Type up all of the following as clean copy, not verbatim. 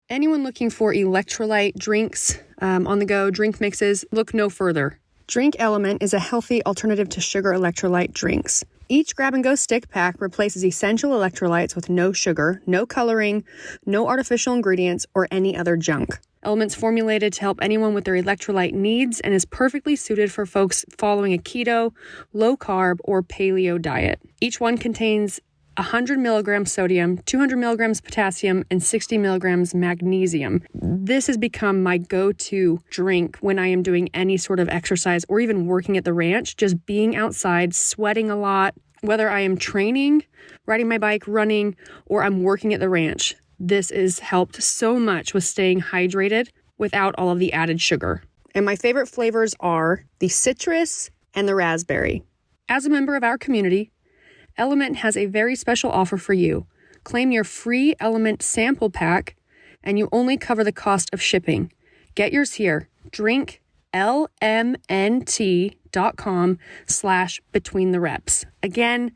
Anyone looking for electrolyte drinks on the go, drink mixes, look no further. Drink Element is a healthy alternative to sugar electrolyte drinks. Each grab-and-go stick pack replaces essential electrolytes with no sugar, no coloring, no artificial ingredients, or any other junk. Element's formulated to help anyone with their electrolyte needs and is perfectly suited for folks following a keto, low-carb, or paleo diet. Each one contains 100 milligrams sodium, 200 milligrams potassium, and 60 milligrams magnesium. This has become my go-to drink when I am doing any sort of exercise or even working at the ranch, just being outside, sweating a lot, whether I am training, riding my bike, running, or I'm working at the ranch. This has helped so much with staying hydrated without all of the added sugar. And my favorite flavors are the citrus and the raspberry. As a member of our community, LMNT has a very special offer for you. Claim your free LMNT Sample Pack, and you only cover the cost of shipping. Get yours here. Drink lmnt.com/betweenthereps. Again,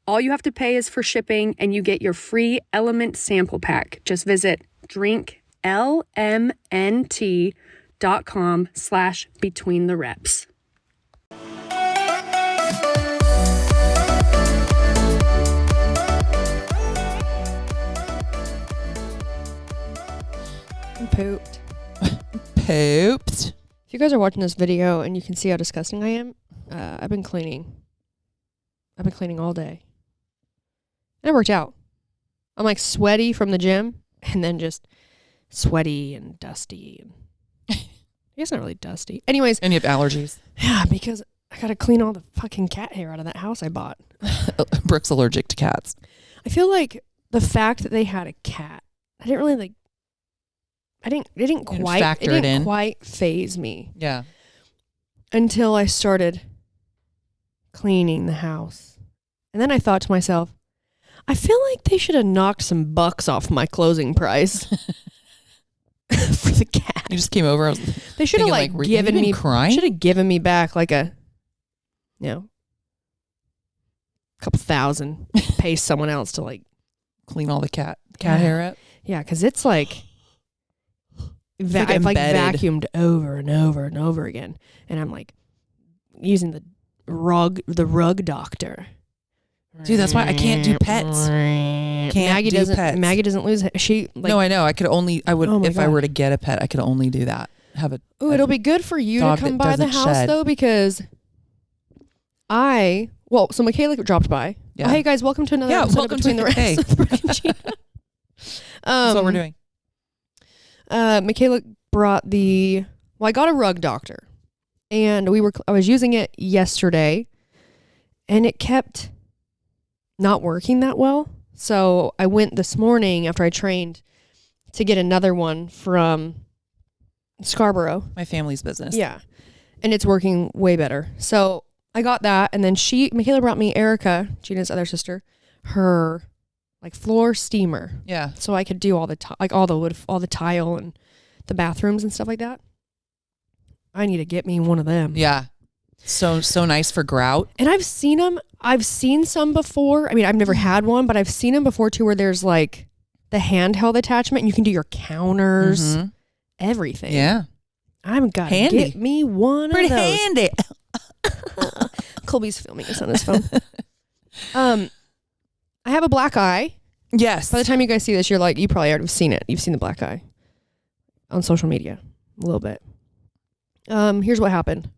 all you have to pay is for shipping, and you get your free LMNT Sample Pack. Just visit drinklmnt.com/betweenthereps. Pooped. Pooped. If you guys are watching this video and you can see how disgusting I am, I've been cleaning. I've been cleaning all day. And it worked out. I'm like sweaty from the gym and then just sweaty and dusty. And I guess not really dusty. Anyways. And you have allergies. Yeah, because I got to clean all the fucking cat hair out of that house I bought. Brooke's allergic to cats. I feel like the fact that they had a cat, I didn't really like. It didn't quite faze me. Yeah. Until I started cleaning the house. And then I thought to myself, I feel like they should have knocked some bucks off my closing price for the cat. You just came over. They should have given me crying. Should have given me back like a couple thousand. Pay someone else to like clean all the cat hair up. Yeah, because it's like I've like vacuumed over and over and over again, and I'm like using the rug doctor. Dude, that's why I can't do pets. Maggie doesn't lose. No, I know. I would if I were to get a pet, I could only do that. It'll be good for you to come by the house though, because so Michaela dropped by. Yeah. Oh, hey guys, welcome to another episode of Between the Reps with Brooke and Jeanna. That's what we're doing. Michaela brought I got a rug doctor, and I was using it yesterday, and it kept not working that well. So I went this morning after I trained to get another one from Scarborough. My family's business. Yeah. And it's working way better. So I got that, and then Michaela brought me Erica, Gina's other sister, her like floor steamer. Yeah. So I could do all the wood, all the tile and the bathrooms and stuff like that. I need to get me one of them. Yeah. So nice for grout. And I've seen them. I've seen some before. I mean, I've never had one, but I've seen them before too, where there's like the handheld attachment and you can do your counters, everything. Yeah. I'm gonna get me one Pretty of those. handy. Colby's filming us on his phone. I have a black eye. Yes. By the time you guys see this, you're like, you probably already seen it. You've seen the black eye on social media a little bit. Here's what happened.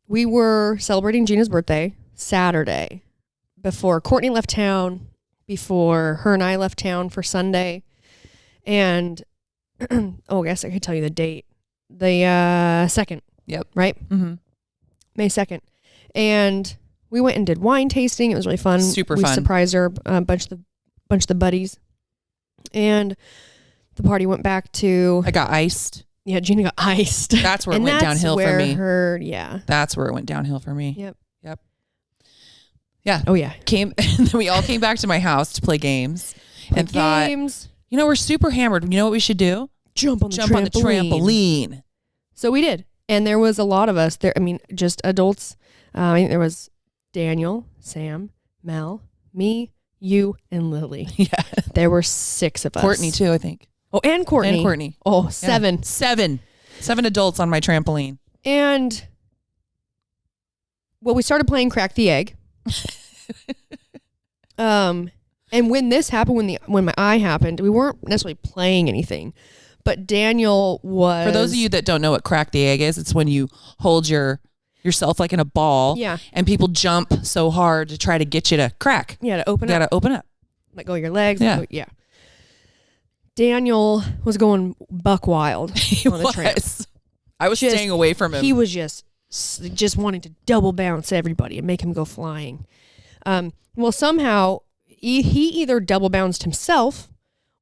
We were celebrating Gina's birthday Saturday before Courtney left town, before her and I left town for Sunday. And, I guess I could tell you the date. The 2nd. Yep. Right? Mm-hmm. May 2nd. And we went and did wine tasting. It was really fun. Super fun. We surprised her, a bunch of the buddies. And the party went back to... I got iced. Yeah, Gina got iced. That's where it went downhill for me. Yeah. That's where it went downhill for me. Yep. Yeah. Oh, yeah. And then we all came back to my house to play games. And thought, we're super hammered. You know what we should do? Jump on the trampoline. So we did. And there was a lot of us there. I mean, just adults. I think there was Daniel, Sam, Mel, me, you and Lily. Yeah. There were 6 of us. Courtney too, I think. Oh, and Courtney. And Courtney. Oh, 7. Yeah. 7 adults on my trampoline. And well, we started playing Crack the Egg. And when this happened, when my eye happened, we weren't necessarily playing anything, but Daniel was. For those of you that don't know what Crack the Egg is, it's when you hold yourself like in a ball. Yeah. And people jump so hard to try to get you to crack. Yeah, to open up. You gotta open up. Let go of your legs. Yeah. Yeah. Daniel was going buck wild on the tramp. I was staying away from him. He was just wanting to double bounce everybody and make him go flying. Well, somehow he either double bounced himself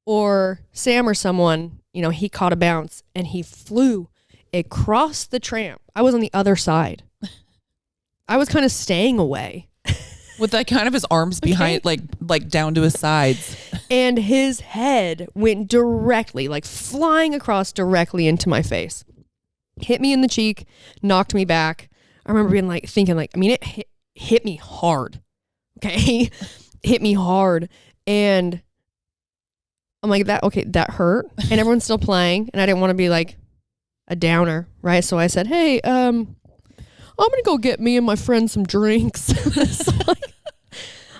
or Sam or someone, he caught a bounce and he flew across the tramp. I was on the other side. I was kind of staying away. With like kind of his arms behind, like down to his sides. And his head went directly, like flying across directly into my face. Hit me in the cheek, knocked me back. I remember thinking it hit me hard. Okay. Hit me hard. And I'm like, that hurt. And everyone's still playing. And I didn't want to be like a downer, right? So I said, hey, I'm going to go get me and my friend some drinks. So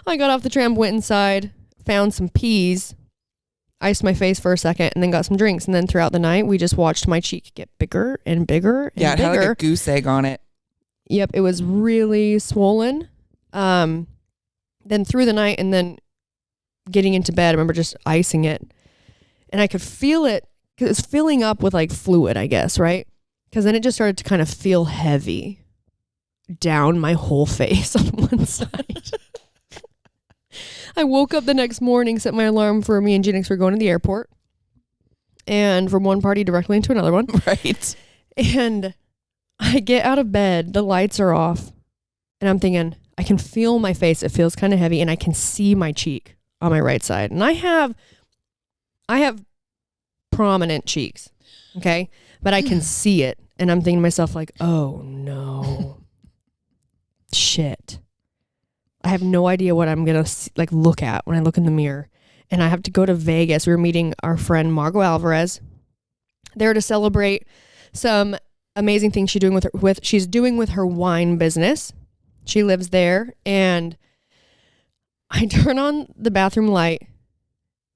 I got off the tram, went inside, found some peas, iced my face for a second, and then got some drinks. And then throughout the night, we just watched my cheek get bigger and bigger and yeah, it bigger. had like a goose egg on it. Yep, it was really swollen. Then through the night and then getting into bed, I remember just icing it. And I could feel it, because it was filling up with like fluid, I guess, right? Because then it just started to kind of feel heavy down my whole face on one side. I woke up the next morning, set my alarm for me and Jenix were going to the airport. And from one party directly into another one. Right. And I get out of bed, the lights are off, and I'm thinking, I can feel my face. It feels kind of heavy, and I can see my cheek on my right side. And I have prominent cheeks, okay? But I can see it, and I'm thinking to myself like, oh no. Shit. I have no idea what I'm going to look at when I look in the mirror. And I have to go to Vegas. We were meeting our friend Margot Alvarez there to celebrate some amazing things she's doing with her wine business. She lives there, and I turn on the bathroom light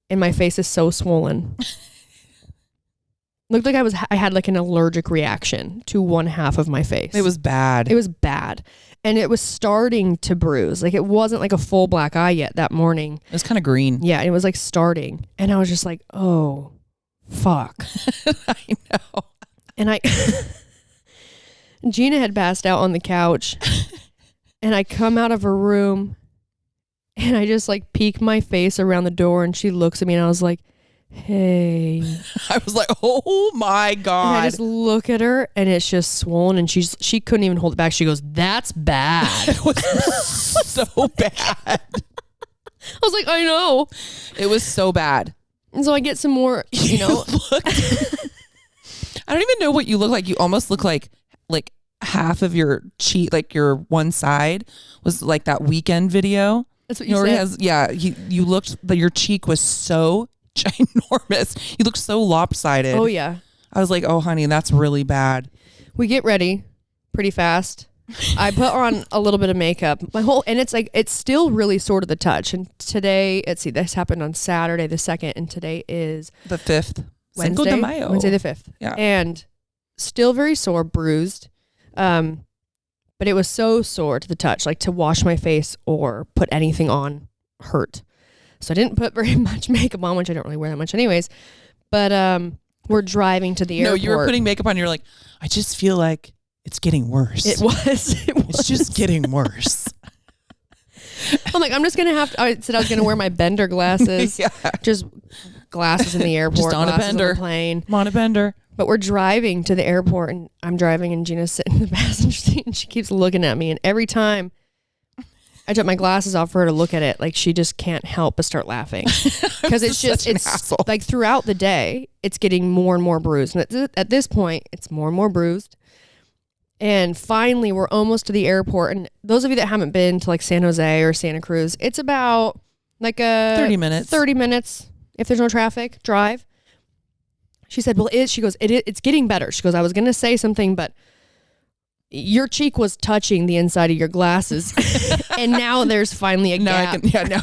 and my face is so swollen. Looked like I had like an allergic reaction to one half of my face. It was bad. It was bad. And it was starting to bruise. Like, it wasn't like a full black eye yet that morning. It was kind of green. Yeah, it was like starting. And I was just like, oh, fuck. I know. And Jeanna had passed out on the couch. And I come out of her room and I just like peek my face around the door, and she looks at me and I was like, hey. I was like, oh my God. And I just look at her and it's just swollen, and she couldn't even hold it back. She goes, that's bad. It was so bad. I was like, I know. It was so bad. And so I get some more, I don't even know what you look like. You almost look like half of your cheek, like your one side was like that Weekend video. That's what you said. You looked, your cheek was so ginormous. You look so lopsided. Oh yeah. I was like, oh honey, that's really bad. We get ready pretty fast. I put on a little bit of makeup. And it's still really sore to the touch. And today, this happened on Saturday the 2nd, and today is the 5th. Wednesday, Cinco de Mayo. Wednesday the 5th. Yeah. And still very sore, bruised. But it was so sore to the touch, like to wash my face or put anything on hurt. So I didn't put very much makeup on, which I don't really wear that much anyways. But we're driving to the airport. No, you were putting makeup on. You're like, I just feel like it's getting worse. It was. It's just getting worse. I'm like, I said I was going to wear my bender glasses. Yeah. Just glasses in the airport. Just on a bender. On the plane. I'm on a bender. But we're driving to the airport, and I'm driving, and Gina's sitting in the passenger seat, and she keeps looking at me. And every time I took my glasses off for her to look at it, like, she just can't help but start laughing. Because it's like throughout the day, it's getting more and more bruised. And at this point, it's more and more bruised. And finally, we're almost to the airport. And those of you that haven't been to like San Jose or Santa Cruz, it's about Like a 30 minutes. 30 minutes if there's no traffic, drive. She said, well, it's getting better. She goes, I was going to say something, but your cheek was touching the inside of your glasses. And now there's finally a gap. Now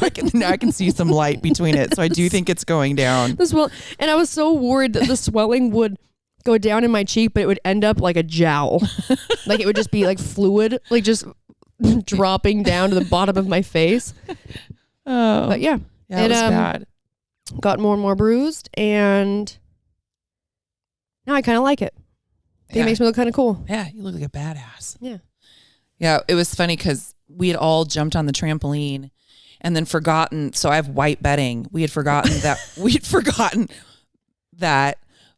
I can see some light between it. So I do think it's going down. And I was so worried that the swelling would go down in my cheek, but it would end up like a jowl. Like it would just be like fluid, like just dropping down to the bottom of my face. Oh. But yeah. It was bad. Got more and more bruised, and now I kind of like it. It makes me look kind of cool. Yeah, you look like a badass. Yeah. Yeah, it was funny because we had all jumped on the trampoline and then forgotten. So I have white bedding. We had forgotten that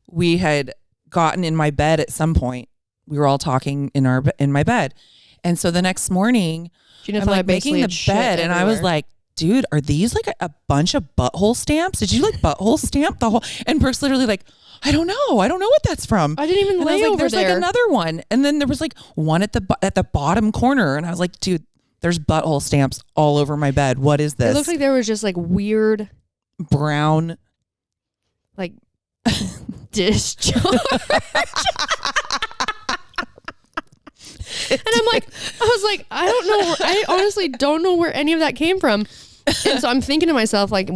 we had gotten in my bed at some point. We were all talking in my bed, and so the next morning, I'm like making the bed, and I was like, "Dude, are these like a bunch of butthole stamps? Did you like butthole stamp the whole?" And Brooke's literally like, I don't know what that's from. I didn't even lay over there's there. There's like another one. And then there was like one at the bottom corner. And I was like, dude, there's butthole stamps all over my bed. What is this? It looks like there was just like weird brown like discharge. And I don't know. I honestly don't know where any of that came from. And so I'm thinking to myself, like,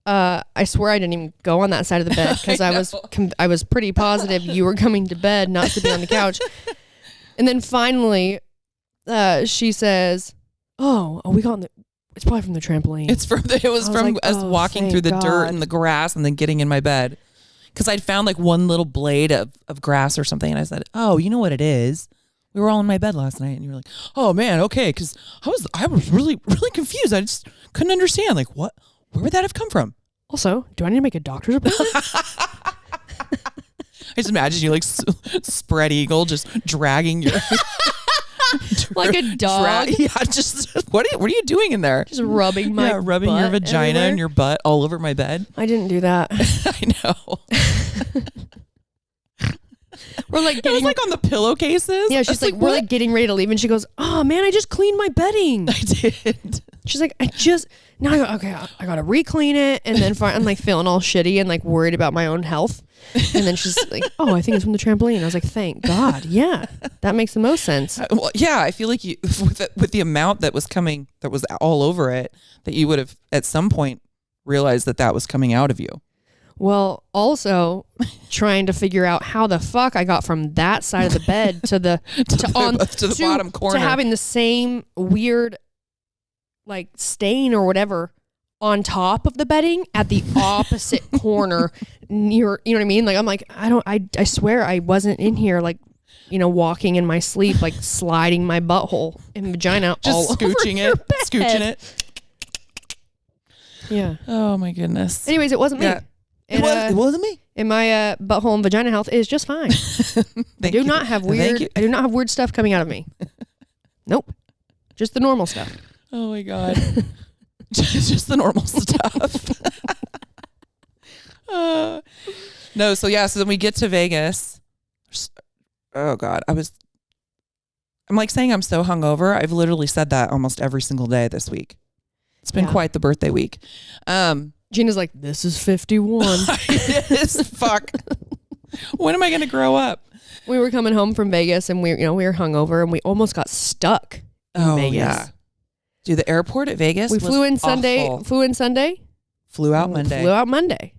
I swear I didn't even go on that side of the bed because I was pretty positive you were coming to bed, not sleeping on the couch. And then finally, she says, "Oh, we got on the. It's probably from the trampoline. It was from us walking through the dirt and the grass and then getting in my bed because I'd found like one little blade of grass or something, and I said, "Oh, you know what it is." We were all in my bed last night, and you were like, "Oh man, okay," because I was really really confused. I just couldn't understand like what. Where would that have come from? Also, do I need to make a doctor's appointment? I just imagine you like spread eagle, just dragging your like a dog. Just what are you doing in there? Just rubbing my rubbing your vagina everywhere. and your butt all over my bed. I didn't do that. I know. We're like it was like on the pillowcases. Yeah, she's like, we're like getting ready to leave, and she goes, "Oh man, I just cleaned my bedding." I did. She's like, now I go, okay, I gotta re-clean it, and then I'm like feeling all shitty and like worried about my own health, and then she's like, "Oh, I think it's from the trampoline." I was like, "Thank God, yeah, that makes the most sense." Well, yeah, I feel like you with the amount that was coming, that was all over it, that you would have at some point realized that was coming out of you. Well, also trying to figure out how the fuck I got from that side of the bed to the bottom corner, to having the same weird like stain or whatever on top of the bedding at the opposite corner near, you know what I mean? Like I'm like, I swear I wasn't in here like, you know, walking in my sleep, like sliding my butthole and vagina just all scooching over it, scooching it. Yeah. Oh my goodness. Anyways, it wasn't me. And, it wasn't me. And my butthole and vagina health is just fine. I do not have weird stuff coming out of me. Nope. Just the normal stuff. Oh my God. just the normal stuff. No, so then we get to Vegas. Oh God. I'm like saying I'm so hungover. I've literally said that almost every single day this week. It's been quite the birthday week. Gina's like, this is 51. It is. Fuck. When am I going to grow up? We were coming home from Vegas, and we were hungover, and we almost got stuck in Vegas. Yeah. Dude, the airport at Vegas we flew in Sunday. Flew out Monday.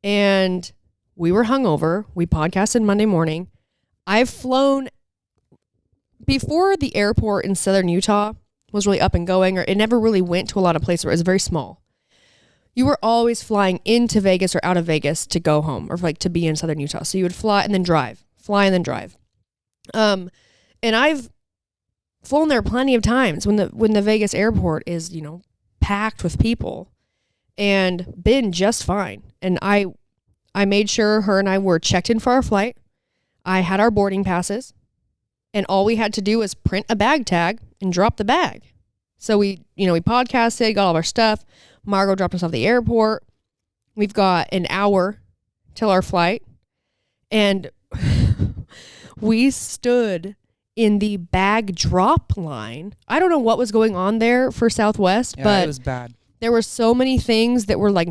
And we were hungover. We podcasted Monday morning. I've flown before the airport in southern Utah was really up and going, or it never really went to a lot of places where it was very small. You were always flying into Vegas or out of Vegas to go home or like to be in southern Utah. So you would fly and then drive. And I've flown there plenty of times when the Vegas airport is, you know, packed with people, and been just fine. And I made sure her and I were checked in for our flight. I had our boarding passes, and all we had to do was print a bag tag and drop the bag. So we podcasted, got all of our stuff. Margot dropped us off at the airport. We've got an hour till our flight, and we stood in the bag drop line. I don't know what was going on there for Southwest, but it was bad. There were so many things that were like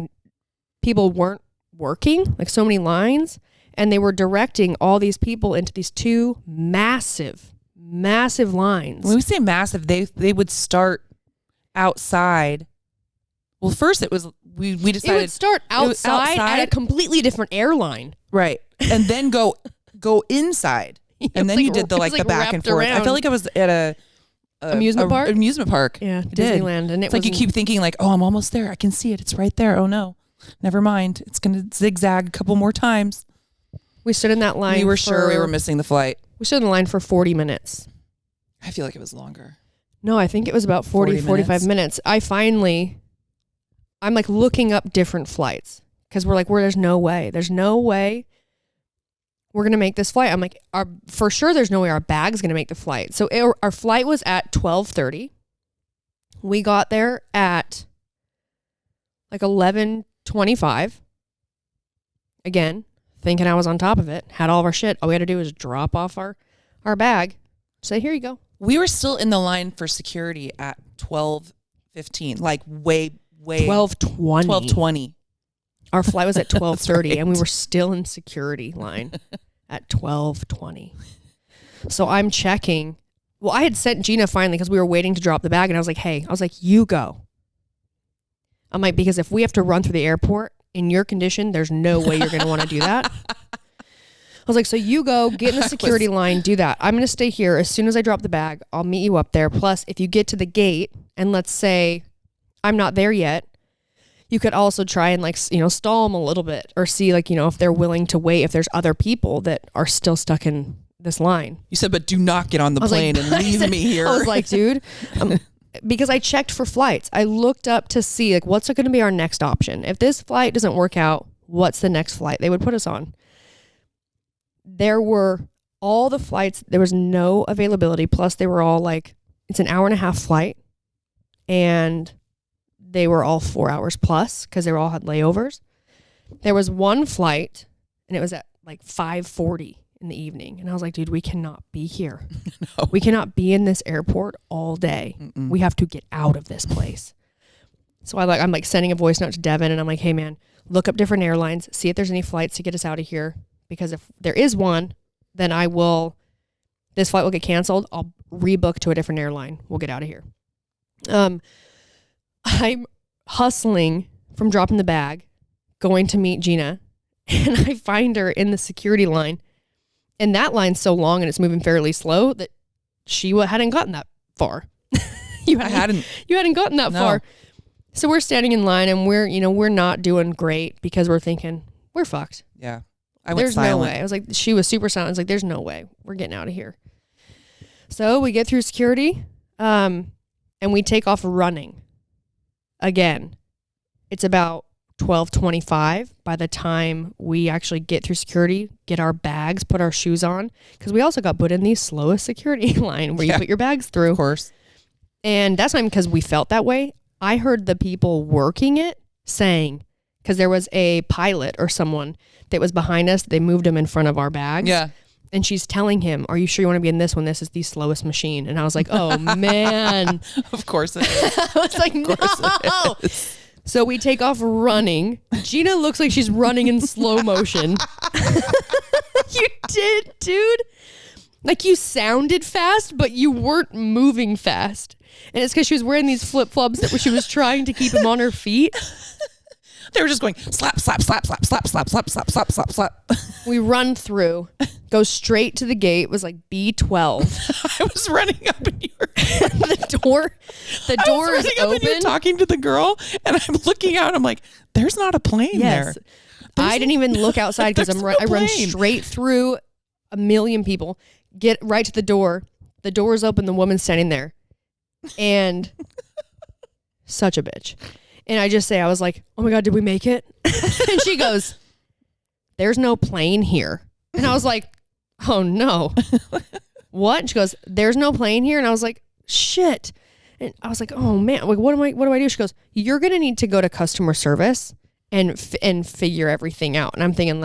people weren't working, like so many lines, and they were directing all these people into these two massive lines. When we say massive, they would start outside. Well, first it was we decided it would start outside at a completely different airline, right, and then go inside, and then like, you did the back and forth. Around. I feel like I was at a amusement park. Yeah, Did. Disneyland, and it's like you keep thinking like, oh, I'm almost there. I can see it. It's right there. Oh no, never mind. It's gonna zigzag a couple more times. We stood in that line. We were sure we were missing the flight. We stood in the line for 40 minutes. I feel like it was longer. No, I think it was about 45 minutes. I'm like looking up different flights because we're like, there's no way we're going to make this flight. I'm like, for sure there's no way our bag's going to make the flight. So our flight was at 12:30. We got there at like 11:25. Again, thinking I was on top of it, had all of our shit. All we had to do was drop off our bag. Say, here you go. We were still in the line for security at 12:15, like way 12:20. Our flight was at 12:30 right. and we were still in security line at 12:20. So I'm checking. Well, I had sent Jeanna finally because we were waiting to drop the bag, and I was like, you go. I'm like, because if we have to run through the airport in your condition, there's no way you're going to want to do that. I was like, so you go, get in the security line, do that. I'm going to stay here. As soon as I drop the bag, I'll meet you up there. Plus, if you get to the gate and let's say I'm not there yet, you could also try and stall them a little bit or see if they're willing to wait, if there's other people that are still stuck in this line. You said, but do not get on the plane and leave me here. I was like, dude, because I checked for flights. I looked up to see what's going to be our next option. If this flight doesn't work out, what's the next flight they would put us on? There were all the flights. There was no availability. Plus they were all it's an hour and a half flight, and they were all 4 hours plus because they all had layovers. There was one flight and it was at 5:40 in the evening. And I was like, dude, we cannot be here. No. We cannot be in this airport all day. Mm-mm. We have to get out of this place. So I'm sending a voice note to Devin, and I'm like, hey man, look up different airlines, see if there's any flights to get us out of here. Because if there is one, then this flight will get canceled. I'll rebook to a different airline. We'll get out of here. I'm hustling from dropping the bag, going to meet Jeanna, and I find her in the security line. And that line's so long and it's moving fairly slow that she hadn't gotten that far. You hadn't gotten that far. So we're standing in line, and we're not doing great because we're thinking, we're fucked. Yeah. There's silent. No way. I was like, she was super silent. I was like, there's no way we're getting out of here. So we get through security, and we take off running. Again, it's about 12:25 by the time we actually get through security, get our bags, put our shoes on, because we also got put in the slowest security line where you put your bags through. Of course. And that's not even because we felt that way. I heard the people working it saying, because there was a pilot or someone that was behind us, they moved him in front of our bags. Yeah. And she's telling him, are you sure you want to be in this one? This is the slowest machine. And I was like, oh man. Of course it is. I was like, no. So we take off running. Jeanna looks like she's running in slow motion. You did, dude. You sounded fast, but you weren't moving fast. And it's because she was wearing these flip-flops that she was trying to keep them on her feet. They were just going slap, slap, slap, slap, slap, slap, slap, slap, slap, slap, slap. We run through, go straight to the gate. It was B12. I was running up and you were the door is open. And you're talking to the girl, and I'm looking out. I'm like, there's not a plane there. I didn't even look outside because I run straight through a million people, get right to the door. The door is open. The woman's standing there, and such a bitch. And I just say, I was like, oh my God, did we make it? And she goes, there's no plane here. And I was like, oh no. What? And she goes, there's no plane here. And I was like, shit. And I was like, oh man, what do I do? She goes, you're going to need to go to customer service and figure everything out. And I'm thinking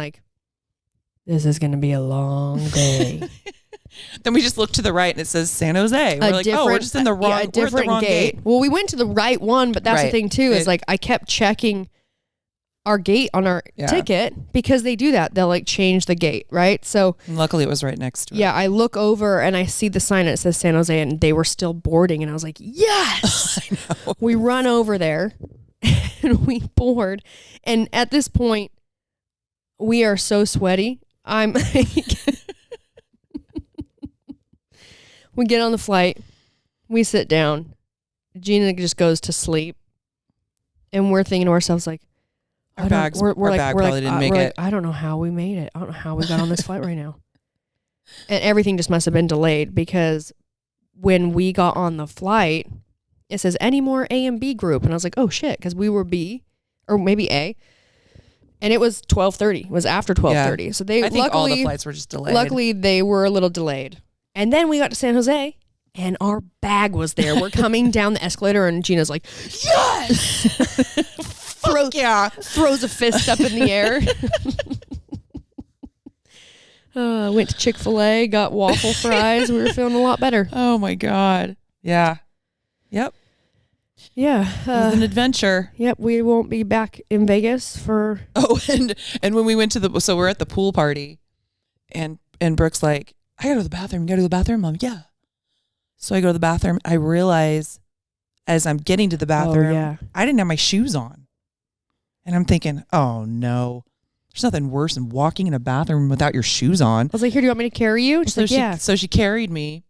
this is going to be a long day. Then we just look to the right and it says San Jose. We're like, we're just in the wrong, a different wrong gate. Well, we went to the right one, but that's the thing too, is like I kept checking our gate on our ticket because they do that. They'll like change the gate, right? So and luckily it was right next to it. Yeah, I look over and I see the sign that says San Jose and they were still boarding and I was like, yes! I know. We run over there and we board. And at this point, we are so sweaty. I'm like, we get on the flight, we sit down, Jeanna just goes to sleep, and we're thinking to ourselves like, our bag probably didn't make it. I don't know how we made it. I don't know how we got on this flight right now. And everything just must have been delayed because when we got on the flight, it says any more A and B group. And I was like, oh shit, because we were B or maybe A. And it was 12:30. It was after 12:30. Yeah. So I think all the flights were just delayed. Luckily, they were a little delayed. And then we got to San Jose and our bag was there. We're coming down the escalator and Gina's like, yes! Throws a fist up in the air. Went to Chick-fil-A, got waffle fries. We were feeling a lot better. Oh my God. Yeah. Yep. Yeah. It was an adventure. Yep. We won't be back in Vegas for. Oh, and when we went to so we're at the pool party and Brooke's like, I gotta go to the bathroom. You gotta go to the bathroom? I'm like, yeah. So I go to the bathroom. I realize as I'm getting to the bathroom, I didn't have my shoes on. And I'm thinking, oh no, there's nothing worse than walking in a bathroom without your shoes on. I was like, here, do you want me to carry you? So she carried me,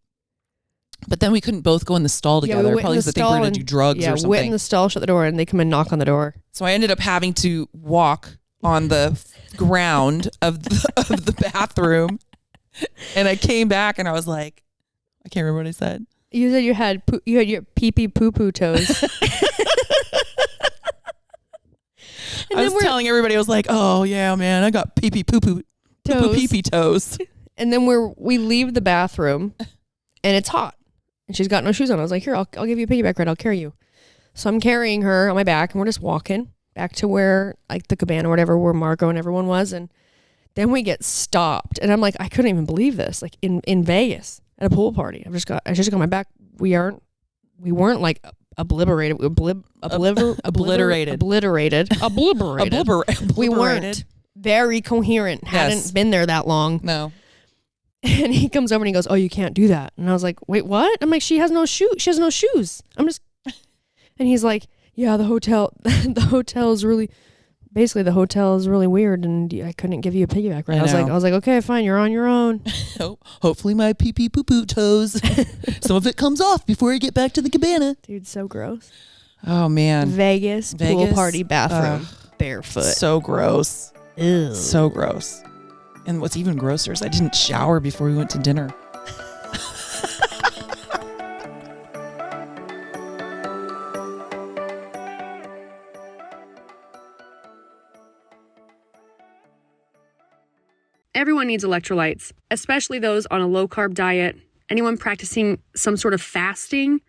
but then we couldn't both go in the stall together. We probably because they think we're going to do drugs or something. Went in the stall, shut the door, and they come and knock on the door. So I ended up having to walk on the ground of the bathroom. And I came back and I was like, I can't remember what I said. You said you had your Peepee Poopoo toes. And I was telling everybody, I was like, oh yeah, man, I got Peepee Poopoo Peepee toes. And then we leave the bathroom and it's hot and she's got no shoes on. I was like, here, I'll give you a piggyback ride. I'll carry you. So I'm carrying her on my back and we're just walking back to where like the cabana or whatever, where Marco and everyone was. And then we get stopped and I'm like, I couldn't even believe this. Like in Vegas at a pool party. I just got my back. We weren't like obliterated. Obliterated. We weren't very coherent. Hadn't been there that long. No. And he comes over and he goes, oh, you can't do that. And I was like, wait, what? I'm like, she has no shoes. And he's like, yeah, the hotel is really weird and I couldn't give you a piggyback ride. I was like, okay, fine, you're on your own. Hopefully my pee-pee poo-poo toes, some of it comes off before I get back to the cabana. Dude, so gross. Oh man. Vegas pool party bathroom, barefoot. So gross. Ew. So gross. And what's even grosser is I didn't shower before we went to dinner. Everyone needs electrolytes, especially those on a low-carb diet, anyone practicing some sort of fasting,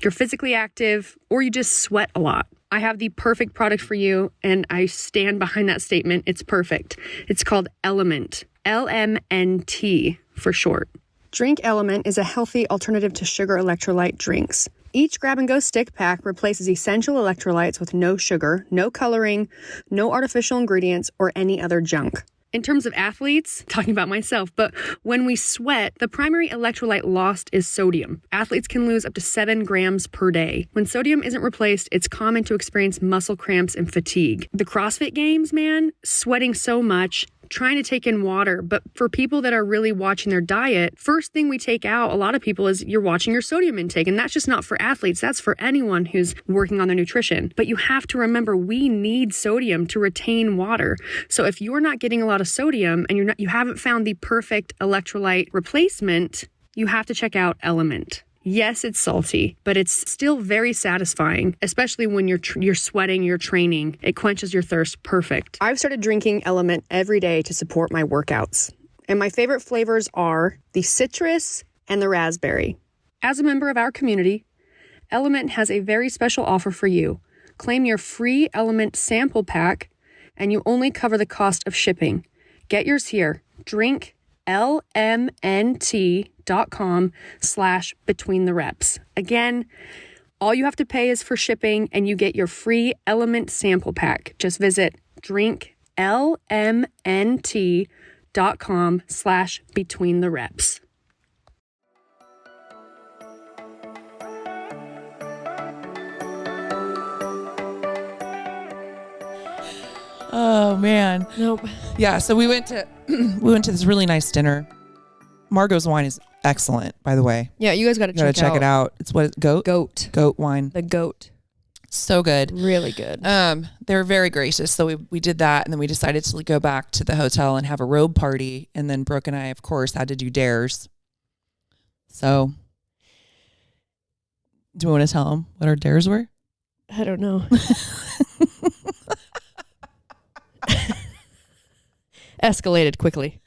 you're physically active, or you just sweat a lot. I have the perfect product for you, and I stand behind that statement. It's perfect. It's called LMNT, LMNT for short. Drink LMNT is a healthy alternative to sugar electrolyte drinks. Each grab-and-go stick pack replaces essential electrolytes with no sugar, no coloring, no artificial ingredients, or any other junk. In terms of athletes, talking about myself, but when we sweat, the primary electrolyte lost is sodium. Athletes can lose up to 7 grams per day. When sodium isn't replaced, it's common to experience muscle cramps and fatigue. The CrossFit Games, man, sweating so much, trying to take in water. But for people that are really watching their diet, first thing we take out, a lot of people, is you're watching your sodium intake. And that's just not for athletes. That's for anyone who's working on their nutrition. But you have to remember, we need sodium to retain water. So if you're not getting a lot of sodium and you haven't found the perfect electrolyte replacement, you have to check out LMNT. Yes, it's salty, but it's still very satisfying, especially when you're sweating, you're training. It quenches your thirst perfect. I've started drinking LMNT every day to support my workouts. And my favorite flavors are the citrus and the raspberry. As a member of our community, LMNT has a very special offer for you. Claim your free LMNT Sample Pack, and you only cover the cost of shipping. Get yours here. Drink lmnt.com/betweenthereps. Again, all you have to pay is for shipping and you get your free LMNT Sample Pack. Just visit drinklmnt.com/betweenthereps. Oh man. Nope. Yeah, so we went to this really nice dinner. Margot's wine is excellent, by the way. Yeah, you guys got to check it out. It's what goat wine. The goat. So good. Really good. They were very gracious. So we did that, and then we decided to go back to the hotel and have a robe party. And then Brooke and I, of course, had to do dares. So do we want to tell them what our dares were? I don't know. Escalated quickly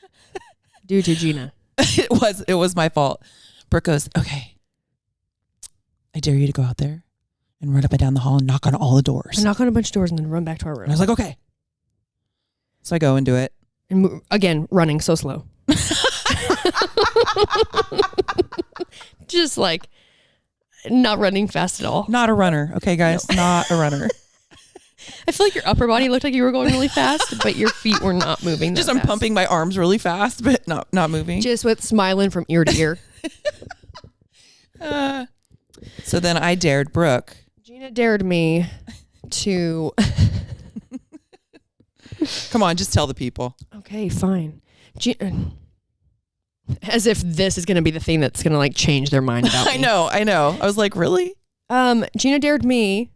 due to Jeanna. It was my fault. Brooke goes, okay, I dare you to go out there and run up and down the hall and knock on all the doors. I knock on a bunch of doors and then run back to our room. And I was like, okay. So I go and do it. And again, running so slow. Just like not running fast at all. Not a runner. Okay, guys, no. Not a runner. I feel like your upper body looked like you were going really fast, but your feet were not moving that Just I'm fast. pumping my arms really fast, but not moving. Just with smiling from ear to ear. So then I dared Brooke. Jeanna dared me to... Come on, just tell the people. Okay, fine. As if this is going to be the thing that's going to like change their mind about me. I know. I was like, really? Jeanna dared me.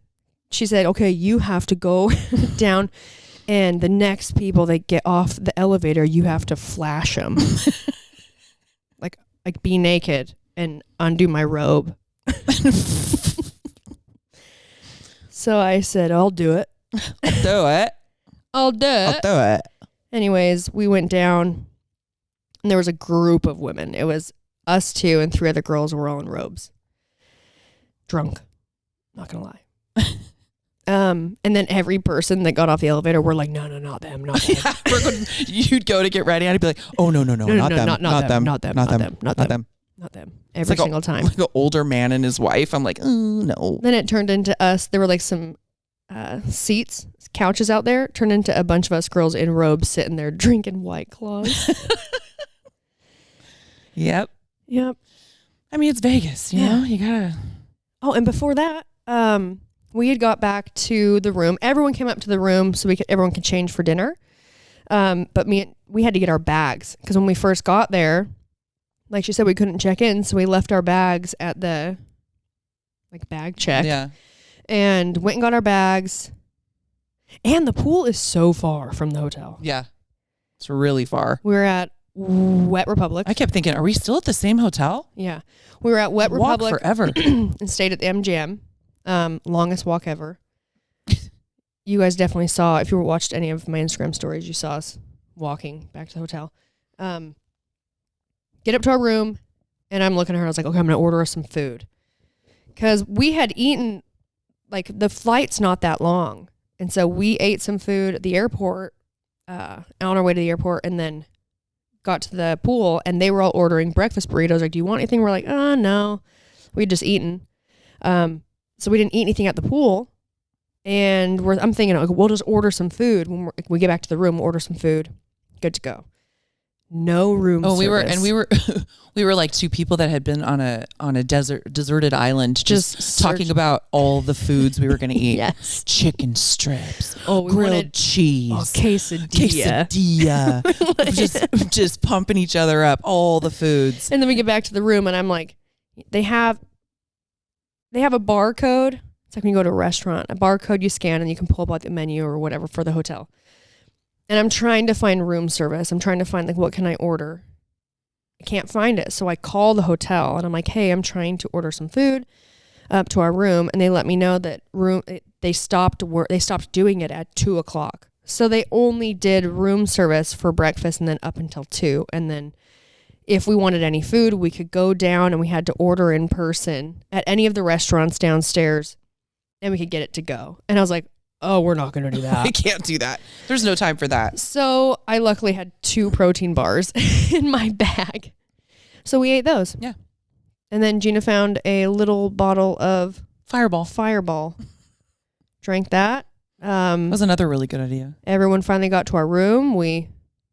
She said, okay, you have to go down and the next people that get off the elevator, you have to flash them. like be naked and undo my robe. So I said, I'll do it. I'll do it. Anyways, we went down and there was a group of women. It was us two and three other girls were all in robes. Drunk. Not gonna lie. And then every person that got off the elevator were like, no, not them, not them. Yeah, you'd go to get ready and I'd be like, oh, no, not them. Every single time. Like an older man and his wife. I'm like, oh, no. Then it turned into us. There were like some seats, couches out there. Turned into a bunch of us girls in robes sitting there drinking White Claws. Yep. I mean, it's Vegas, you know? You gotta... Oh, and before that, we had got back to the room. Everyone came up to the room so everyone could change for dinner. But we had to get our bags because when we first got there, like she said, we couldn't check in, so we left our bags at the bag check. Yeah. And went and got our bags. And the pool is so far from the hotel. Yeah. It's really far. We were at Wet Republic. I kept thinking, are we still at the same hotel? Yeah. We were at Wet Republic forever. and stayed at the MGM. Longest walk ever. You guys definitely saw, if you watched any of my Instagram stories, you saw us walking back to the hotel. Get up to our room, and I'm looking at her. I was like, okay, I'm going to order us some food. Because we had eaten, the flight's not that long. And so we ate some food at the airport, on our way to the airport, and then got to the pool, and they were all ordering breakfast burritos. Like, do you want anything? We're like, no. We'd just eaten. So we didn't eat anything at the pool. And I'm thinking, okay, we'll just order some food. When we get back to the room, we'll order some food. Good to go. No room service. we were like two people that had been on a deserted island just talking about all the foods we were going to eat. Yes. Chicken strips, we grilled cheese, quesadilla. just pumping each other up, all the foods. And then we get back to the room and I'm like, they have a barcode. It's like when you go to a restaurant, a barcode you scan and you can pull up like the menu or whatever for the hotel. And I'm trying to find room service. I'm trying to find what can I order? I can't find it. So I call the hotel and I'm like, hey, I'm trying to order some food up to our room. And they let me know that they stopped doing it at 2:00. So they only did room service for breakfast and then up until 2. And then if we wanted any food, we could go down and we had to order in person at any of the restaurants downstairs and we could get it to go. And I was like, oh, we're not going to do that. I can't do that. There's no time for that. So I luckily had 2 protein bars in my bag. So we ate those. Yeah. And then Jeanna found a little bottle of Fireball. Drank that. That was another really good idea. Everyone finally got to our room. We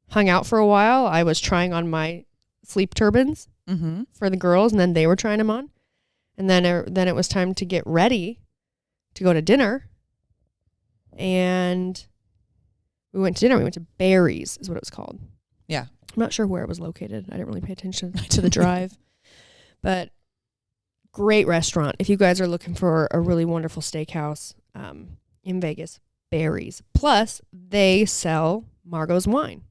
hung out for a while. I was trying on my sleep turbans for the girls, and then they were trying them on. And then it was time to get ready to go to dinner. And we went to dinner. We went to Barry's is what it was called. Yeah. I'm not sure where it was located. I didn't really pay attention to the drive. But great restaurant. If you guys are looking for a really wonderful steakhouse in Vegas, Barry's. Plus, they sell Margot's wine.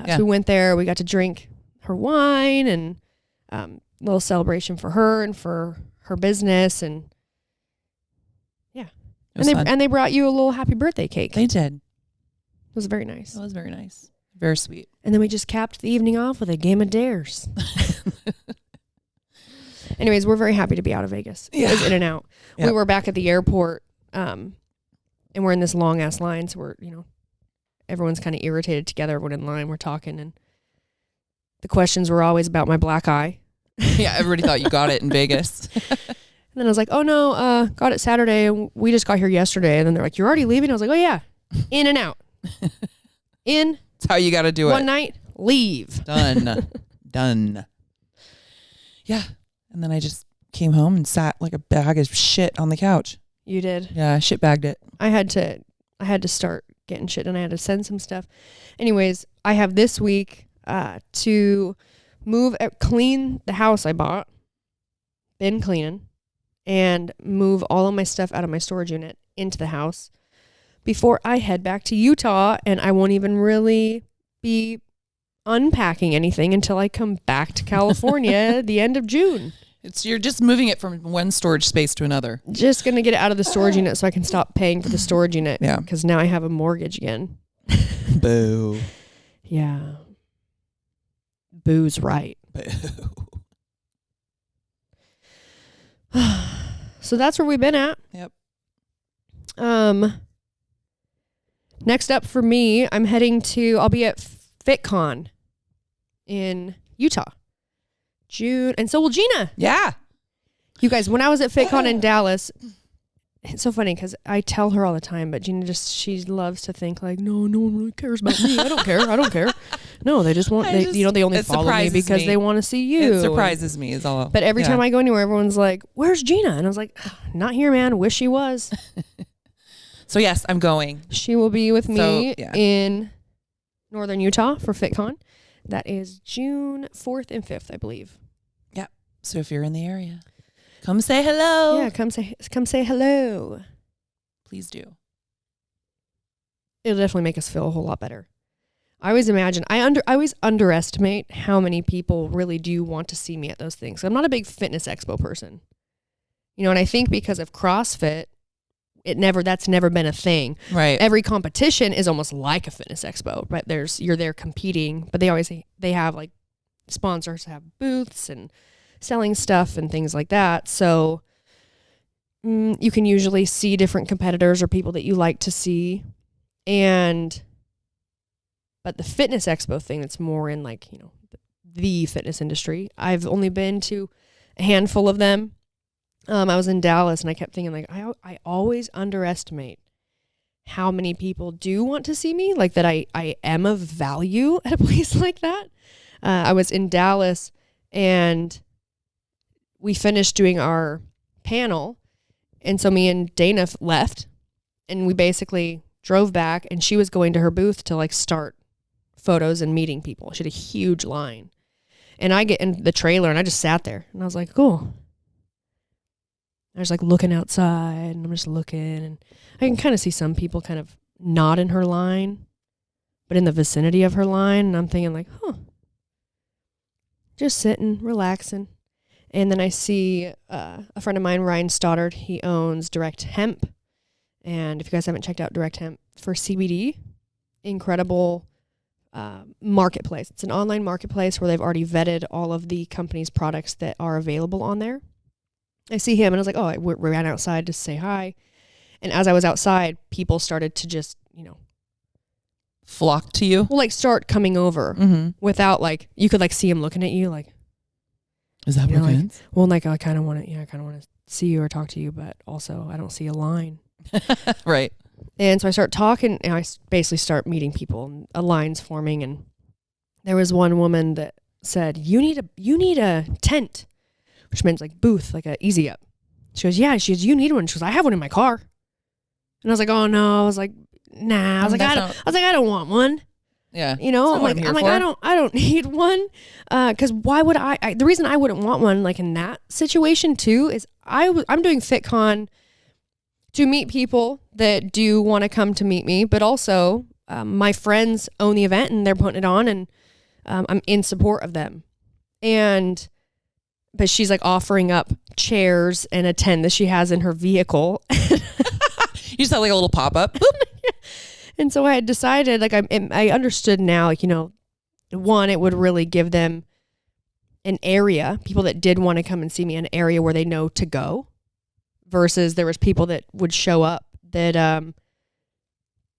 So we went there. We got to drink her wine and a little celebration for her and for her business. And yeah. And they brought you a little happy birthday cake. They did. It was very nice. It was very nice. Very sweet. And then we just capped the evening off with a game of dares. Anyways, we're very happy to be out of Vegas. Yeah. It was in and out. Yep. We were back at the airport, and we're in this long ass line. So we're, everyone's kind of irritated together. Everyone in line, we're talking, and the questions were always about my black eye. Yeah, everybody thought you got it in Vegas. And then I was like, oh no, got it Saturday. And we just got here yesterday. And then they're like, you're already leaving? I was like, oh yeah, in and out. In. That's how you got to do it. One night, leave. Done. Done. Yeah. And then I just came home and sat like a bag of shit on the couch. You did? Yeah, I shit bagged it. I had to start getting shit, and I had to send some stuff. Anyways, I have this week to clean the house I bought, been cleaning, and move all of my stuff out of my storage unit into the house before I head back to Utah, and I won't even really be unpacking anything until I come back to California the end of June. You're just moving it from one storage space to another. Just going to get it out of the storage unit so I can stop paying for the storage unit. Yeah. Because now I have a mortgage again. Boo. Yeah. Boo's right. Boo. So that's where we've been at. Yep. Next up for me, I'll be at FitCon in Utah. June, and so will Jeanna. Yeah. You guys, when I was at FitCon in Dallas, it's so funny because I tell her all the time, but Jeanna she loves to think like, no one really cares about me. I don't care. No, they just want, they only follow me because they want to see you. It surprises me is all. But every time I go anywhere, everyone's like, where's Jeanna? And I was like, not here, man. Wish she was. So yes, I'm going. She will be with me in Northern Utah for FitCon. That is June 4th and 5th, I believe. Yeah. So if you're in the area, come say hello. Yeah, come say hello. Please do. It'll definitely make us feel a whole lot better. I always imagine, I always underestimate how many people really do want to see me at those things. I'm not a big fitness expo person. And I think because of CrossFit, that's never been a thing. Right. Every competition is almost like a fitness expo, but you're there competing, but they have like sponsors have booths and selling stuff and things like that. So you can usually see different competitors or people that you like to see. But the fitness expo thing that's more in like, the fitness industry. I've only been to a handful of them. I was in Dallas and I kept thinking like, I always underestimate how many people do want to see me, like that I am of value at a place like that. I was in Dallas and we finished doing our panel. And so me and Dana left and we basically drove back and she was going to her booth to like start photos and meeting people. She had a huge line. And I get in the trailer and I just sat there and I was like, cool. I was like looking outside and I'm just looking and I can kind of see some people kind of not in her line, but in the vicinity of her line. And I'm thinking like, just sitting, relaxing. And then I see a friend of mine, Ryan Stoddard, he owns Direct Hemp. And if you guys haven't checked out Direct Hemp for CBD, incredible marketplace. It's an online marketplace where they've already vetted all of the company's products that are available on there. I see him and I was like, I ran outside to say hi. And as I was outside, people started to just, flock to you. well, like start coming over without like, you could like see them looking at you like, is that Brooke? Like, well, like I kind of want to see you or talk to you, but also I don't see a line. Right. And so I start talking and I basically start meeting people and a line's forming. And there was one woman that said, you need a tent, which meant like booth, like a easy up. She goes, yeah. She goes, you need one. She goes, I have one in my car. And I was like, oh no. I was like, nah. I was like, I don't want one. Yeah. I'm like, I don't need one. Cause why would the reason I wouldn't want one, like in that situation too, is I'm doing FitCon to meet people that do want to come to meet me, but also, my friends own the event and they're putting it on and, I'm in support of them. But she's like offering up chairs and a tent that she has in her vehicle. You just have like a little pop-up. And so I had decided, like, I understood now, like, one, it would really give them an area, people that did want to come and see me, an area where they know to go, versus there was people that would show up that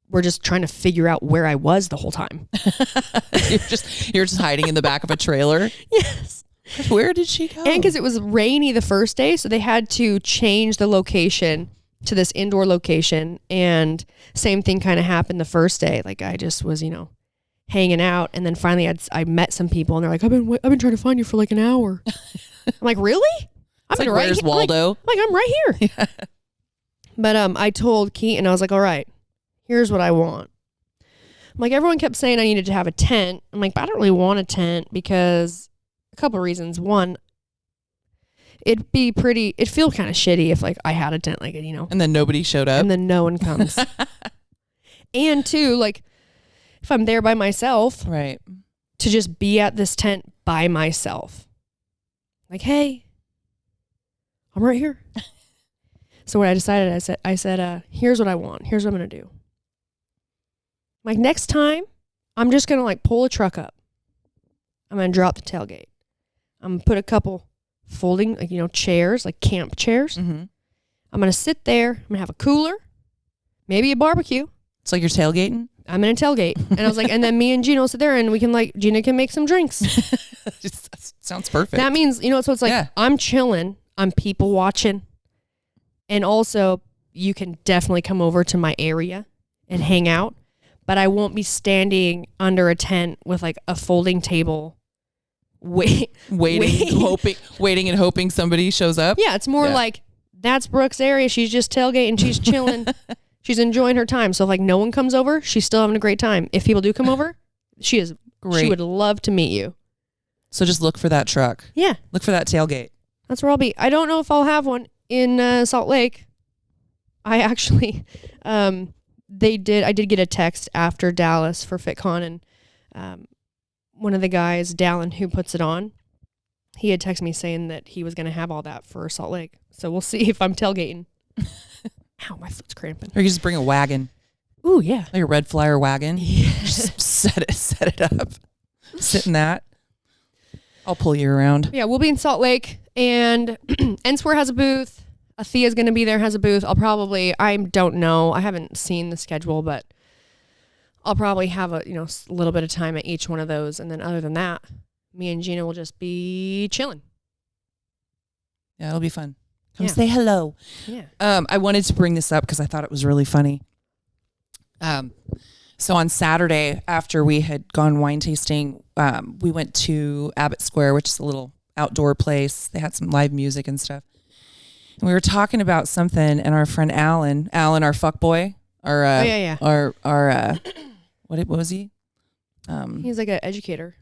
were just trying to figure out where I was the whole time. You're just hiding in the back of a trailer. Yes. Where did she go? And because it was rainy the first day, so they had to change the location to this indoor location, and same thing kind of happened the first day. Like I just was, hanging out, and then finally I met some people, and they're like, I've been trying to find you for like an hour. I'm like, really? I'm like, where's Waldo? I'm right here. Yeah. But I told Keaton, I was like, all right, here's what I want. I'm like, everyone kept saying I needed to have a tent. I'm like, but I don't really want a tent because a couple of reasons. One, it'd feel kind of shitty if like I had a tent, like, and then nobody showed up, and then no one comes. And two, like if I'm there by myself, right, to just be at this tent by myself, like, hey, I'm right here. So what I decided, I said, here's what I want. Here's what I'm going to do. Like next time, I'm just going to like pull a truck up. I'm going to drop the tailgate. I'm going to put a couple folding, like, chairs, like camp chairs. Mm-hmm. I'm going to sit there. I'm going to have a cooler, maybe a barbecue. It's like you're tailgating? I'm in a tailgate. And I was like, and then me and Gina will sit there and we can Gina can make some drinks. Sounds perfect. That means, so it's like, yeah. I'm chilling. I'm people watching. And also you can definitely come over to my area and hang out, but I won't be standing under a tent with like a folding table. Waiting and hoping somebody shows up. Yeah, it's more like that's Brooke's area. She's just tailgating. She's chilling. She's enjoying her time. So if like no one comes over, she's still having a great time. If people do come over, she is great. She would love to meet you. So just look for that truck. Yeah, look for that tailgate. That's where I'll be. I don't know if I'll have one in Salt Lake. I actually, I did get a text after Dallas for FitCon, and one of the guys, Dallin, who puts it on, he had texted me saying that he was going to have all that for Salt Lake. So we'll see if I'm tailgating. Ow, my foot's cramping. Or you just bring a wagon. Ooh, yeah. Like a red flyer wagon. Yeah. Just set it up. Sit in that. I'll pull you around. Yeah, we'll be in Salt Lake, and Ensware has a booth. Athea's going to be there, has a booth. I don't know. I haven't seen the schedule, but I'll probably have a little bit of time at each one of those. And then other than that, me and Gina will just be chilling. Yeah, it'll be fun. Come say hello. Yeah. I wanted to bring this up because I thought it was really funny. So on Saturday, after we had gone wine tasting, we went to Abbott Square, which is a little outdoor place. They had some live music and stuff. And we were talking about something, and our friend Alan, our fuckboy, what was he? He's like an educator.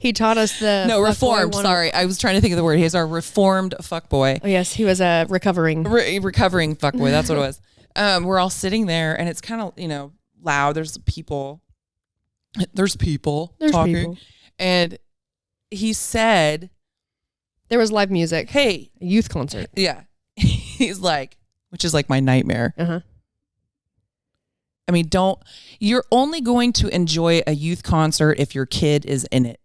He taught us reformed. Sorry, I was trying to think of the word. He's our reformed fuckboy. Oh yes, he was a recovering fuckboy. That's what it was. We're all sitting there, and it's kind of loud. There's people talking, and he said there was live music. Hey, a youth concert. Yeah, he's like, which is like my nightmare. Uh huh. I mean, you're only going to enjoy a youth concert if your kid is in it.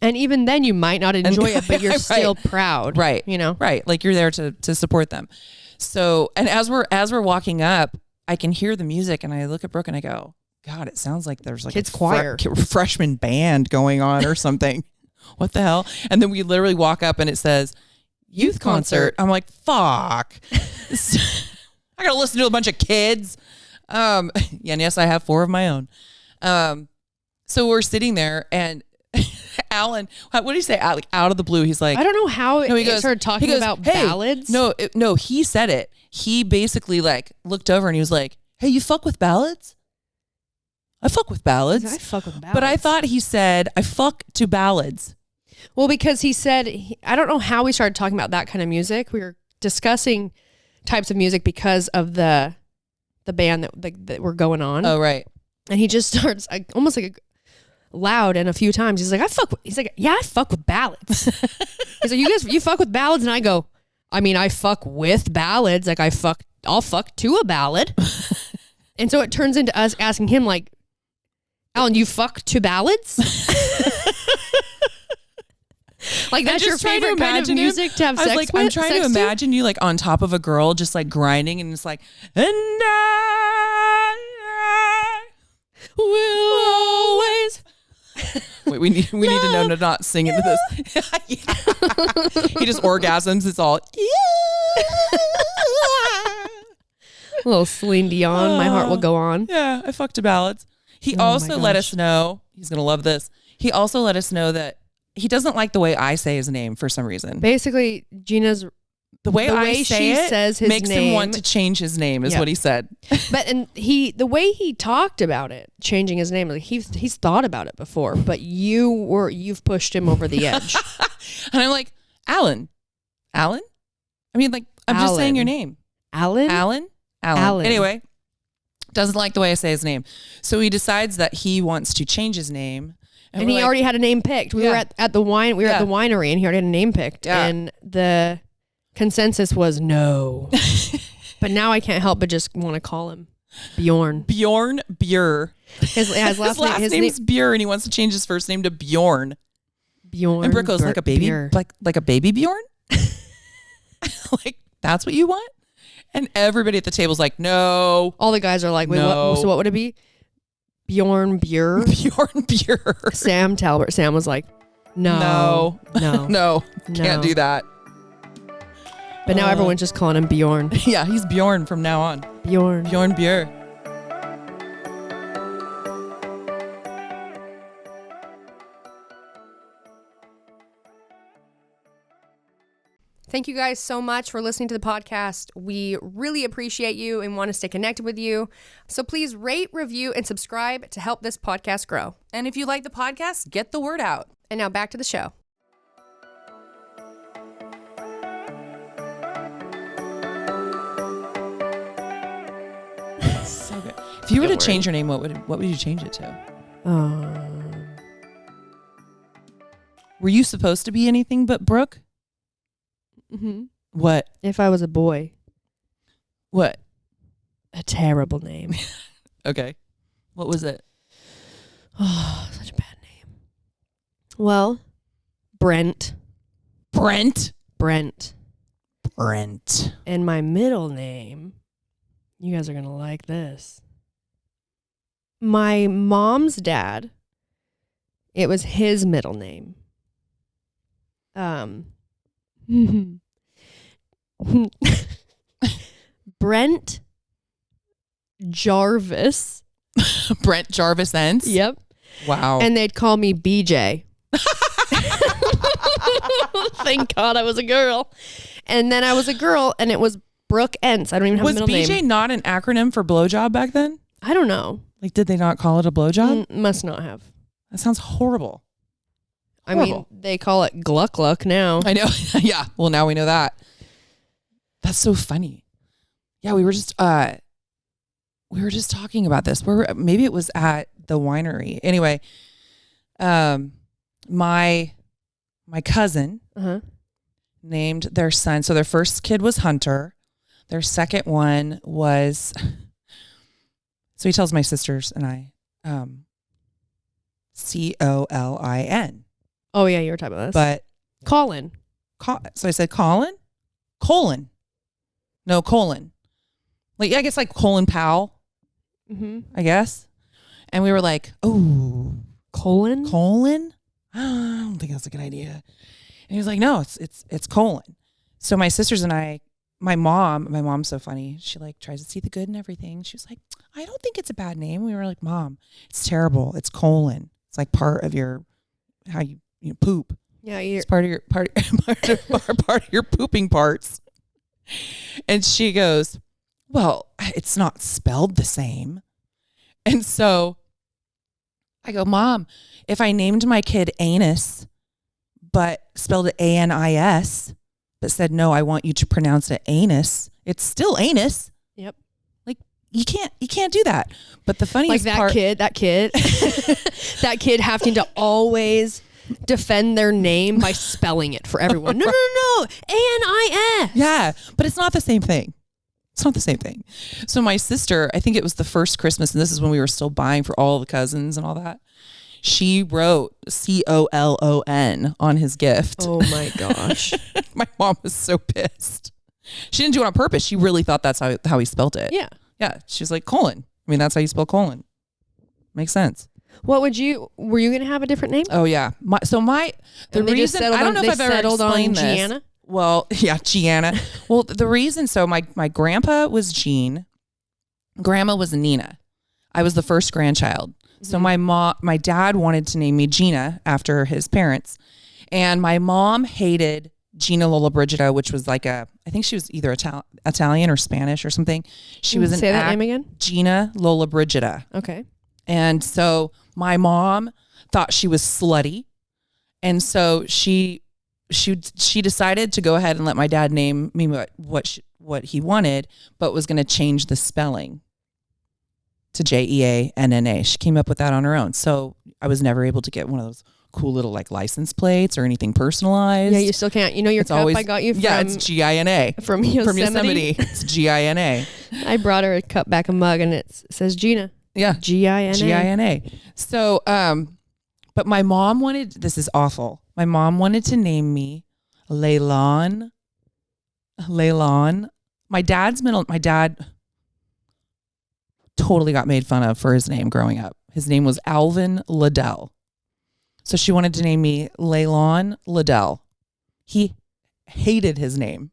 And even then you might not enjoy it, but you're still proud. Right. You know? Right. Like you're there to support them. So, and as we're walking up, I can hear the music and I look at Brooke and I go, God, it sounds like there's like kids choir, freshman band going on or something. What the hell? And then we literally walk up and it says youth concert. I'm like, fuck. I got to listen to a bunch of kids. And yes, I have 4 of my own. So we're sitting there and Alan, what did he say? Like out of the blue, he's like, I don't know how he started talking about ballads. No, he said it. He basically like looked over and he was like, hey, you fuck with ballads? I fuck with ballads. I fuck with ballads. But I thought he said, I fuck to ballads. Well, because he said, I don't know how we started talking about that kind of music. We were discussing types of music because of the band that we're going on. Oh, right. And he just starts almost like loud and a few times. He's like, yeah, I fuck with ballads. He's like, you fuck with ballads? And I go, I mean, I fuck with ballads. Like I'll fuck to a ballad. And so it turns into us asking him like, Alan, you fuck to ballads? Like that's your favorite kind of music to have sex with? I'm trying to imagine you like on top of a girl just like grinding and it's like, and I will always. Wait, we need to know to not sing into this. He just orgasms. It's all. A little Celine Dion. My heart will go on. Yeah, I fucked to ballads. He also let us know, he's going to love this. He also let us know that he doesn't like the way I say his name for some reason. Basically, Gina's the way I say it says his makes name, him want to change his name is what he said. But the way he talked about it, changing his name, like he's thought about it before, but you've pushed him over the edge. And I'm like, Alan. I mean, like, I'm just saying your name. Alan. Anyway, doesn't like the way I say his name. So he decides that he wants to change his name. And he already had a name picked. We were at the winery and he already had a name picked. Yeah. And the consensus was no. But now I can't help but just want to call him Bjorn. Bjorn Bjur. His last name's Bjur and he wants to change his first name to Bjorn. Bjorn. And Brooke goes, like a baby, like a baby Bjorn? Like, that's what you want? And everybody at the table's like, no. All the guys are like, wait, no. So what would it be? Bjorn Bjur? Bjorn Bjur. Sam Talbert. Sam was like, no. Can't do that. But now everyone's just calling him Bjorn. Yeah, he's Bjorn from now on. Bjorn Bjur. Thank you guys so much for listening to the podcast. We really appreciate you and want to stay connected with you. So please rate, review, and subscribe to help this podcast grow. And if you like the podcast, get the word out. And now back to the show. So good. If you were to change your name, what would you change it to? Were you supposed to be anything but Brooke? Mm-hmm. What? If I was a boy. What? A terrible name. Okay. What was it? Oh, such a bad name. Well, Brent. Brent. And my middle name, you guys are going to like this. My mom's dad, it was his middle name. Brent Jarvis. Brent Jarvis ends? Yep. Wow. And they'd call me BJ. Thank God I was a girl. And then I was a girl and it was Brooke Entz. I don't even have a middle name. Was BJ not an acronym for blowjob back then? I don't know. Like, did they not call it a blowjob? Must not have. That sounds horrible. I mean, they call it Gluck Gluck now. I know. Yeah. Well, now we know that. That's so funny. Yeah, we were just talking about this. Maybe it was at the winery. Anyway, my cousin named their son. So their first kid was Hunter. Their second one was. So he tells my sisters and I, Colin. Oh yeah, you were talking about this. But Colin. So I said Colin? Colon. No, colon. Like, I guess like Colin Powell, I guess. And we were like, oh. Colon? I don't think that's a good idea. And he was like, no, it's colon. So my sisters and I, my mom's so funny. She like tries to see the good in everything. She was like, I don't think it's a bad name. We were like, Mom, it's terrible. It's colon. It's like part of your, how you poop. Yeah, it's part of your pooping parts. And she goes, well, it's not spelled the same. And so I go, Mom, if I named my kid Anus, but spelled it ANIS, but said, no, I want you to pronounce it anus, it's still anus. Yep. Like, you can't do that. But the funniest like part, that kid that kid having to always defend their name by spelling it for everyone. No, ANIS. Yeah, but it's not the same thing. It's not the same thing. So my sister, I think it was the first Christmas, and this is when we were still buying for all the cousins and all that. She wrote COLON on his gift. Oh my gosh. My mom was so pissed. She didn't do it on purpose. She really thought that's how he spelled it. Yeah. Yeah. She's like, colon. I mean, that's how you spell colon. Makes sense. Were you going to have a different name? Oh yeah. The reason, I don't know if I've ever explained this. Jeanna? Well, yeah, Jeanna. Well, the reason, so my grandpa was Jean. Grandma was Nina. I was the first grandchild. So my dad wanted to name me Jeanna after his parents. And my mom hated Gina Lollobrigida, which was like I think she was either Italian or Spanish or something. She was Say that name again? Gina Lollobrigida. Okay. And so my mom thought she was slutty. And so she decided to go ahead and let my dad name me what he wanted, but was going to change the spelling to JEANNA. She came up with that on her own. So I was never able to get one of those cool little like license plates or anything personalized. Yeah, you still can't. You know your cup I got you from... Yeah, it's GINA. From Yosemite. It's GINA. I brought her a cup back, a mug, and it says Gina. Yeah. GINA. GINA. So, but my mom this is awful. My mom wanted to name me Leylon. My dad totally got made fun of for his name growing up. His name was Alvin Liddell. So she wanted to name me Leylon Liddell. He hated his name.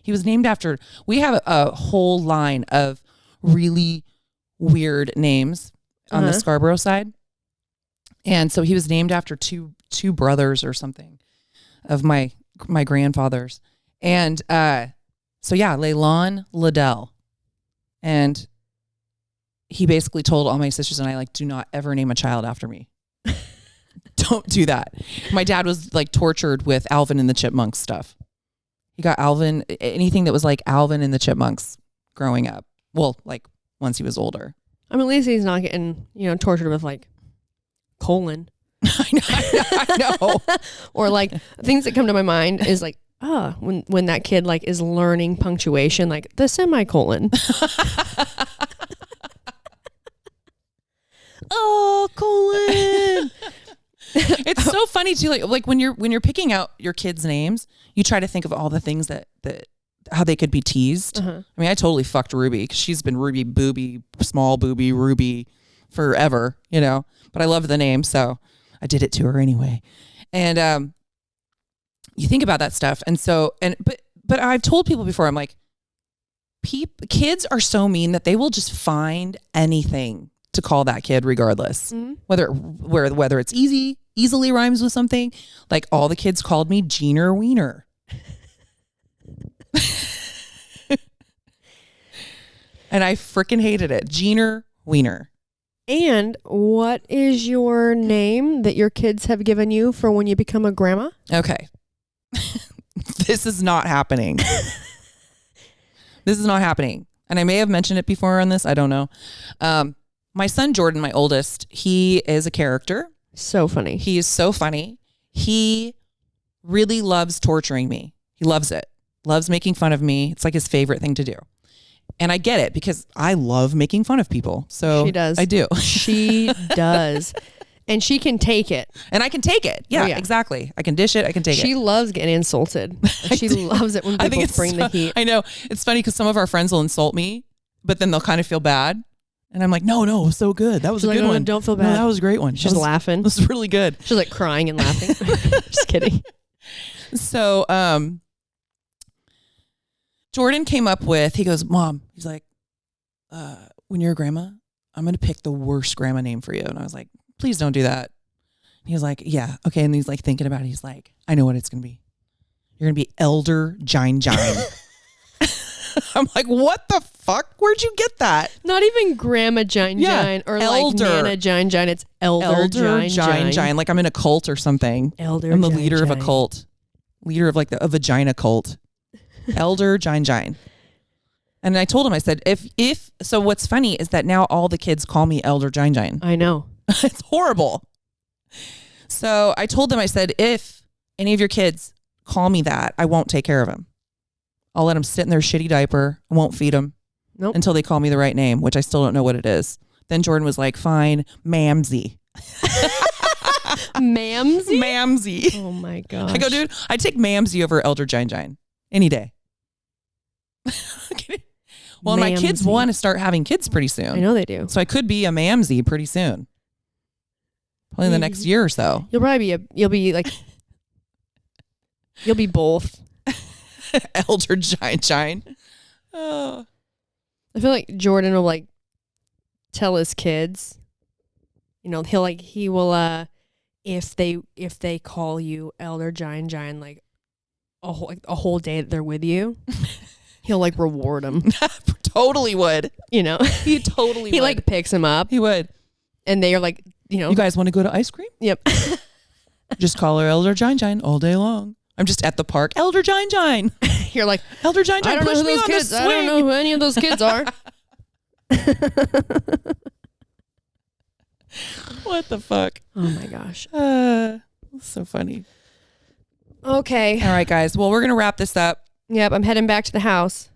He was named after, we have a whole line of really weird names on the Scarborough side. And so he was named after two brothers or something of my grandfathers. And so yeah, Leylon Liddell. And he basically told all my sisters and I, like, do not ever name a child after me. Don't do that. My dad was like tortured with Alvin and the Chipmunks stuff. He got Alvin, anything that was like Alvin and the Chipmunks growing up. Well, like once he was older. I mean, at least he's not getting, tortured with like colon. I know. Or like things that come to my mind is like, when that kid like is learning punctuation, like the semicolon. Oh, colon. It's so funny too. Like when you're picking out your kids' names, you try to think of all the things that how they could be teased. I mean, I totally fucked Ruby because she's been Ruby Booby, small Booby, Ruby forever, but I love the name. So I did it to her anyway. And, you think about that stuff. And so, but I've told people before, I'm like, kids are so mean that they will just find anything to call that kid regardless. Whether it's easily rhymes with something. Like all the kids called me Jeaner Wiener. And I freaking hated it. Jeaner Wiener. And what is your name that your kids have given you for when you become a grandma? Okay. This is not happening. This is not happening. And I may have mentioned it before on this. I don't know. My son, Jordan, my oldest, he is a character. So funny. He is so funny. He really loves torturing me. He loves it. Loves making fun of me. It's like his favorite thing to do. And I get it because I love making fun of people. So she does. I do. She does. And she can take it. And I can take it. Yeah, exactly. I can dish it. I can take it. She loves getting insulted. She loves it when people bring the heat. I know. It's funny because some of our friends will insult me, but then they'll kind of feel bad. And I'm like, no, it was so good. That was a good one. Don't feel bad. No, that was a great one. She's laughing. This is really good. She's like crying and laughing. Just kidding. So Jordan came up with, he goes, Mom, he's like, when you're a grandma, I'm going to pick the worst grandma name for you. And I was like, please don't do that. And he was like, yeah, okay. And he's like thinking about it. He's like, I know what it's going to be. You're going to be Elder Jeanna. I'm like, what the fuck? Where'd you get that? Not even Grandma Jeanna or Elder. like Nana Jeanna. It's Elder Jeanna. Like I'm in a cult or something. Elder I'm the leader of a cult. Leader of like a vagina cult. Elder Jeanna. And I told him, I said, if so what's funny is that now all the kids call me Elder Jeanna. I know. It's horrible. So I told them, I said, if any of your kids call me that, I won't take care of them. I'll let them sit in their shitty diaper. I won't feed them until they call me the right name, which I still don't know what it is. Then Jordan was like, fine, Mamsie. Mamsie? Mamsie. Oh my gosh. I go, dude, I'd take Mamsie over Elder Jeanna any day. Well, my kids want to start having kids pretty soon. I know they do. So I could be a Mamsie pretty soon. Probably in the next year or so. You'll be both. Elder Jeanna. Oh. I feel like Jordan will like tell his kids, you know, he will if they call you Elder Jeanna like a whole day that they're with you, he'll like reward them. Totally would. You know, he totally would. He like picks him up. He would. And they are like, you know, you guys want to go to ice cream? Yep. Just call her Elder Jeanna all day long. I'm just at the park. Elder Jeanna. You're like, Elder Jeanna, I don't push know who me those on kids. the swing. I don't know who any of those kids are. What the fuck? Oh my gosh. So funny. Okay. All right, guys. Well, we're going to wrap this up. Yep. I'm heading back to the house.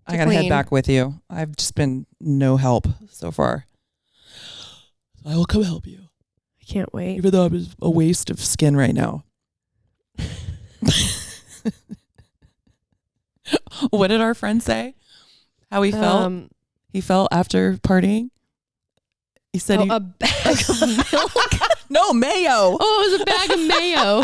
I got to head back with you. I've just been no help so far. I will come help you. I can't wait. Even though I'm a waste of skin right now. What did our friend say? How he felt? He felt after partying? He said a bag of milk? No, mayo. Oh, it was a bag of mayo.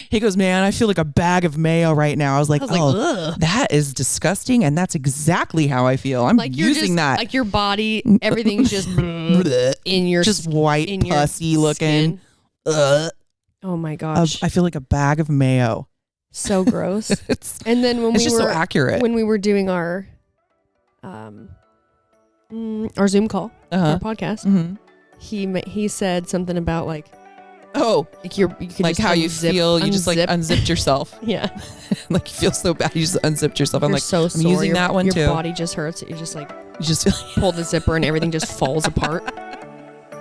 He goes, man, I feel like a bag of mayo right now. I was like, ugh. That is disgusting. And that's exactly how I feel. I'm like using that. Like your body, everything's just in your just white, pussy looking. Oh my gosh. I feel like a bag of mayo. So gross. And then when it's just so accurate. When we were doing our Zoom call, our podcast, he said something about like, like you can like just how you feel, you just like unzipped yourself. Yeah. Like you feel so bad, you just unzipped yourself. I'm like, so I'm using that one too. Your body just hurts. You just like, you just feel pull the zipper and everything just falls apart.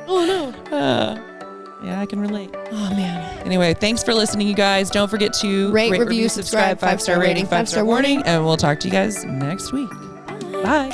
Oh no. Yeah, I can relate. Oh man. Anyway, thanks for listening, you guys. Don't forget to rate, review, subscribe, 5-star rating, 5-star warning, and we'll talk to you guys next week. Bye.